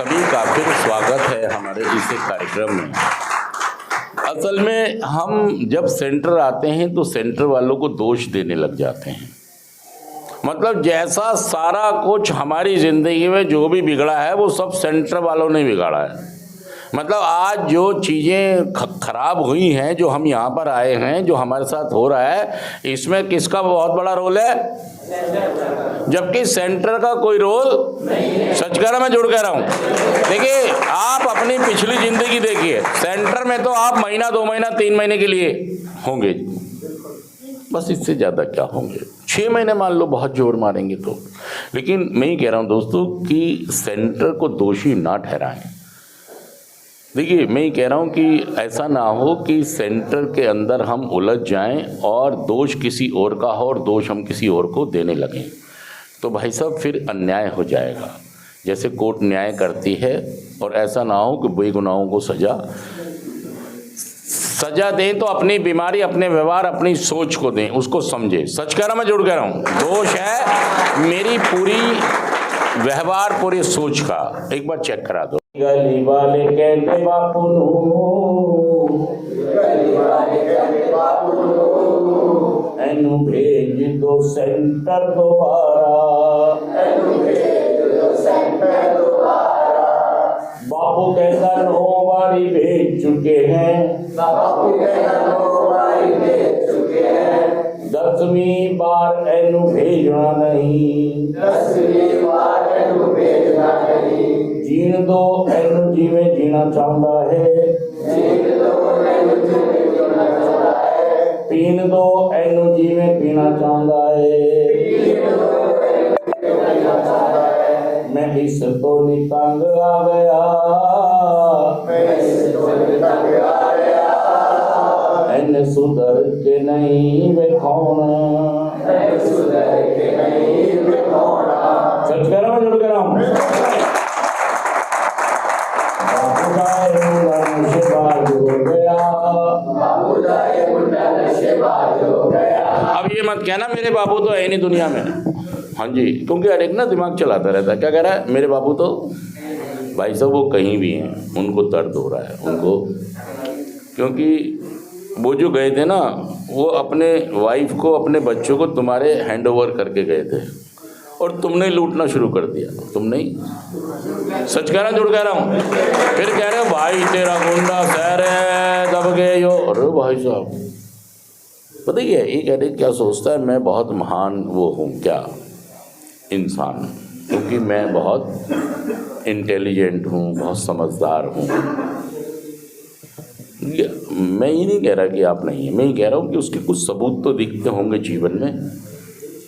सभी का फिर स्वागत है हमारे इस कार्यक्रम में। असल में हम जब सेंटर आते हैं तो सेंटर वालों को दोष देने लग जाते हैं। मतलब जैसा सारा कुछ हमारी ज़िंदगी में जो भी बिगड़ा है वो सब सेंटर वालों ने बिगाड़ा है। मतलब आज जो चीज़ें खराब हुई हैं, जो हम यहाँ पर आए हैं, जो हमारे साथ हो रहा है, इसमें किसका बहुत बड़ा रोल है? जबकि सेंटर का कोई रोल नहीं। सच कह रहा, मैं जुड़ कह रहा हूँ। देखिए, आप अपनी पिछली ज़िंदगी देखिए, सेंटर में तो आप महीना 2 महीना 3 महीने के लिए होंगे, बस इससे ज़्यादा क्या होंगे। 6 महीने मान लो बहुत जोर मारेंगे तो। लेकिन मैं ही कह रहा हूँ दोस्तों कि सेंटर को दोषी ना ठहराएं। देखिए, मैं ही कह रहा हूँ कि ऐसा ना हो कि सेंटर के अंदर हम उलझ जाएं और दोष किसी और का हो और दोष हम किसी और को देने लगें, तो भाई साहब फिर अन्याय हो जाएगा। जैसे कोर्ट न्याय करती है, और ऐसा ना हो कि बेगुनाहों को सजा दें तो अपनी बीमारी, अपने व्यवहार, अपनी सोच को दें, उसको समझे। सच कह रहा, मैं झूठ कह रहा हूँ। दोष है मेरी पूरी व्यवहार, पूरी सोच का। एक बार चेक करा दो। गली वाले कहते बापू एनु भेज दो सेंटर दोबारा, बापू कहता 9 बारी भेज चुके हैं, 10वीं बार एनु भेजना नहीं, जीण दो एनु जिवें जीना चाहता है, पीन दो एनु जिवें पीना चाहता है, मैं इस तो नितंग आ गया, एन सुधर के नहीं वे कौन, सच कह रहा हूँ, जुड़ कह रहा हूँ। अब ये मत कहना मेरे बाबू तो है नहीं दुनिया में। हाँ जी, क्योंकि हर एक ना दिमाग चलाता रहता है। क्या कह रहा है? मेरे बाबू तो भाई साहब वो कहीं भी हैं, उनको दर्द हो रहा है उनको, क्योंकि वो जो गए थे ना, वो अपने वाइफ को, अपने बच्चों को तुम्हारे हैंड ओवर करके गए थे और तुमने लूटना शुरू कर दिया। तुम नहीं, सच कह रहा, झूठ कह रहा हूँ। फिर कह रहे हो भाई तेरा गुंडा शहर है, दब गए यो। अरे भाई साहब, पता ही है ये कह रहे क्या सोचता है, मैं बहुत महान वो हूँ क्या इंसान, क्योंकि मैं बहुत इंटेलिजेंट हूँ, बहुत समझदार हूँ। मैं ये नहीं कह रहा कि आप नहीं है, मैं ये कह रहा हूँ कि उसके कुछ सबूत तो दिखते होंगे जीवन में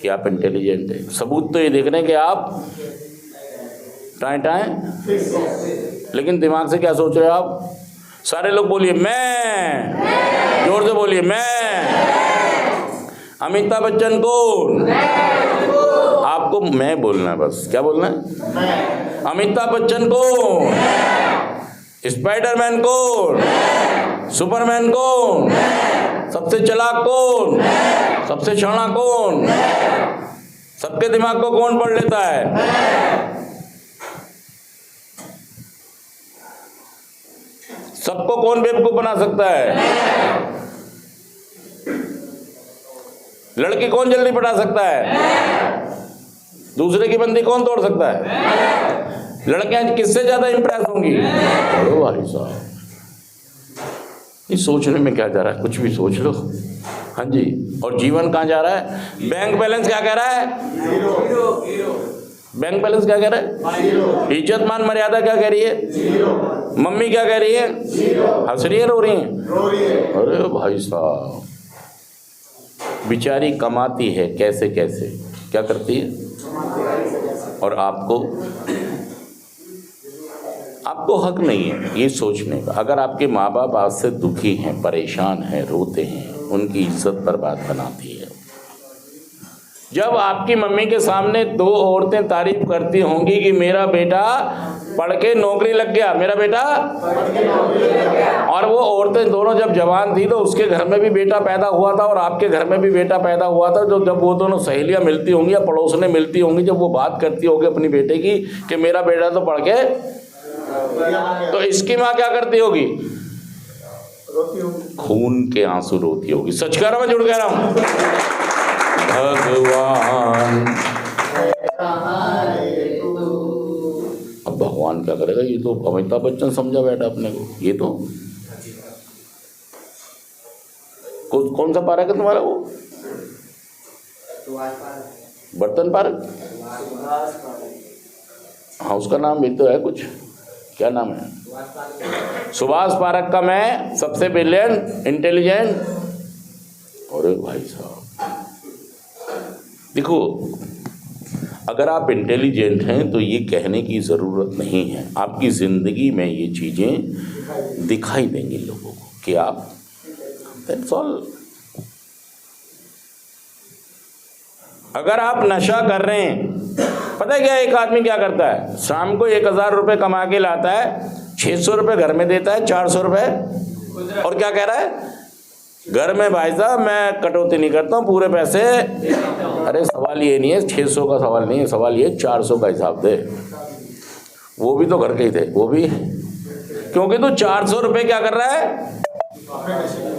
कि आप इंटेलिजेंट हैं। सबूत तो ये देख रहे हैं कि आप टाएं, लेकिन दिमाग से क्या सोच रहे हो आप? सारे लोग बोलिए मैं, जोर से बोलिए मैं। अमिताभ बच्चन कौन? आपको मैं बोलना है, बस क्या बोलना है? अमिताभ बच्चन कौन? स्पाइडरमैन कौन? सुपरमैन कौन? सबसे चालाक कौन? सबसे शाना कौन? सबके दिमाग को कौन पढ़ लेता है? सबको कौन बेवकूफ बना सकता है? लड़की कौन जल्दी पटा सकता है? दूसरे की बंदी कौन तोड़ सकता है? लड़कियां किससे ज्यादा इंप्रेस होंगी? अरे भाई साहब, इस सोचने में क्या जा रहा है? कुछ भी सोच लो। हाँ जी, और जीवन कहाँ जा रहा है? बैंक बैलेंस क्या कह रहा है? बैंक बैलेंस क्या कह रहा है? इज्जत मान मर्यादा क्या कह रही है? मम्मी क्या कह रही है? हंस रही है, रो रही है? अरे भाई साहब, बेचारी कमाती है कैसे कैसे, क्या करती है, और आपको हक नहीं है ये सोचने का। अगर आपके माँ बाप आज से दुखी हैं, परेशान हैं, रोते हैं, उनकी इज्जत बर्बाद बनाती है। जब आपकी मम्मी के सामने 2 औरतें तारीफ करती होंगी कि मेरा बेटा पढ़ के नौकरी लग गया, मेरा बेटा, और वो औरतें दोनों जब जवान थी तो उसके घर में भी बेटा पैदा हुआ था और आपके घर में भी बेटा पैदा हुआ था, तो जब वो दोनों सहेलियां मिलती होंगी या पड़ोसने मिलती होंगी, जब वो बात करती होगी अपनी बेटे की कि मेरा बेटा तो पढ़ के तो इसकी माँ क्या करती होगी? खून के आंसू रोती होगी। सच कह रहा हूं, मैं झूठ कह रहा हूं? भगवान, अब भगवान क्या करेगा? ये तो अमिताभ बच्चन समझा बैठा अपने को। ये तो कौन सा पार्क है तुम्हारा? वो बर्तन पार्क? हाँ, उसका नाम भी तो है कुछ, क्या नाम है? सुभाष पार्क का मैं सबसे ब्रिलियंट, इंटेलिजेंट। अरे भाई साहब, देखो, अगर आप इंटेलिजेंट हैं तो ये कहने की ज़रूरत नहीं है। आपकी ज़िंदगी में ये चीज़ें दिखाई देंगी लोगों को कि आप, दैट्स ऑल। अगर आप नशा कर रहे हैं, पता है क्या एक आदमी क्या करता है? शाम को 1000 रुपये कमा के लाता है, 600 रुपये घर में देता है, 400 रुपये, और क्या कह रहा है? घर में भाई साहब मैं कटौती नहीं करता हूँ, पूरे पैसे। अरे सवाल ये नहीं है 600 का, सवाल नहीं है, सवाल ये 400 का हिसाब दे। वो भी तो घर के ही थे, वो भी, क्योंकि तू 400 रुपये क्या कर रहा है?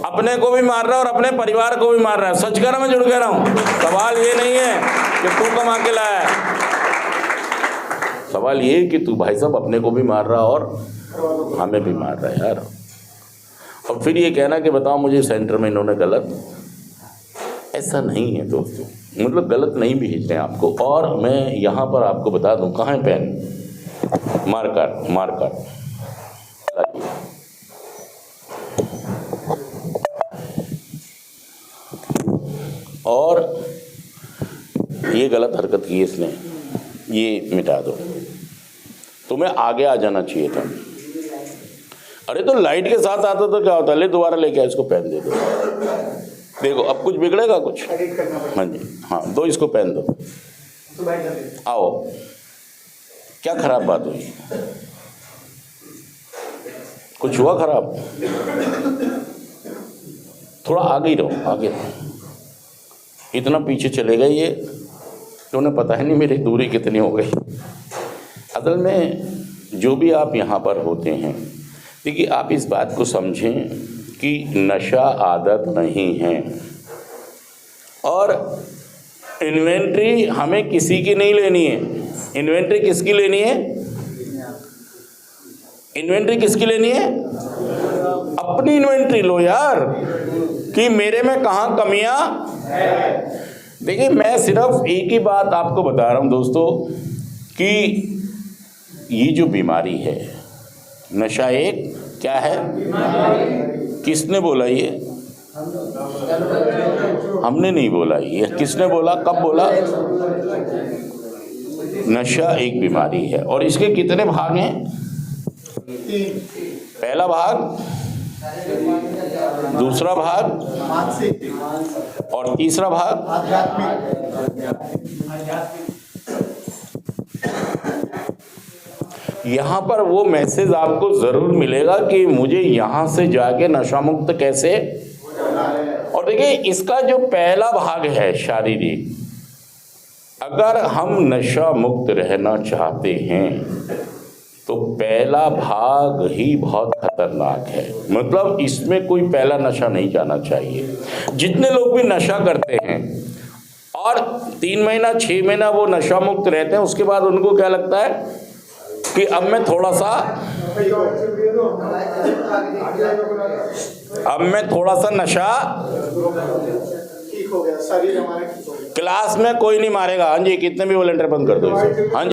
अपने को भी मार रहा है और अपने परिवार को भी मार रहा है। सच कह रहा मैं, झूठ कह रहा हूँ? सवाल ये नहीं है कि तू कमा के लाया है, सवाल ये है कि तू भाई साहब अपने को भी मार रहा और हमें भी मार रहा है यार। और फिर ये कहना कि बताओ मुझे सेंटर में इन्होंने गलत, ऐसा नहीं है दोस्तों, मतलब गलत नहीं भेज रहे हैं आपको। और मैं यहाँ पर आपको बता दूँ, कहाँ है पेन? Marker, marker. और ये गलत हरकत की इसने, ये मिटा दो। तुम्हें आगे आ जाना चाहिए था। अरे तो लाइट के साथ आता तो क्या होता? ले दोबारा लेके आए, इसको पहन दे दो। देखो अब कुछ बिगड़ेगा कुछ? हाँ जी, हाँ, दो इसको पहन दो। आओ, क्या खराब बात हुई? कुछ हुआ खराब? थोड़ा आगे ही रहो, आगे रहो। इतना पीछे चले गए ये तो उन्हें पता है नहीं मेरी दूरी कितनी हो गई। असल में जो भी आप यहाँ पर होते हैं, देखिए आप इस बात को समझें कि नशा आदत नहीं है, और इन्वेंट्री हमें किसी की नहीं लेनी है। इन्वेंट्री किसकी लेनी है? इन्वेंट्री किसकी लेनी है? अपनी इन्वेंट्री लो यार, कि मेरे में कहाँ कमियां। देखिए मैं सिर्फ एक ही बात आपको बता रहा हूं दोस्तों, कि ये जो बीमारी है नशा, एक क्या है? किसने बोला ये? हमने नहीं बोला ये, किसने बोला? कब बोला? नशा एक बीमारी है, और इसके कितने भाग हैं? पहला भाग, दूसरा भाग, और तीसरा भाग यहाँ पर वो मैसेज आपको जरूर मिलेगा कि मुझे यहाँ से जाके नशा मुक्त कैसे। और देखिए इसका जो पहला भाग है शारीरिक, अगर हम नशा मुक्त रहना चाहते हैं तो पहला भाग ही बहुत खतरनाक है। मतलब इसमें कोई पहला नशा नहीं जाना चाहिए। जितने लोग भी नशा करते हैं और 3 महीना 6 महीना वो नशा मुक्त रहते हैं, उसके बाद उनको क्या लगता है कि अब मैं थोड़ा सा नशा, क्लास में कोई नहीं मारेगा। हाँ जी, कितने भी वॉलंटियर बंद कर दो इसे। हाँ जी।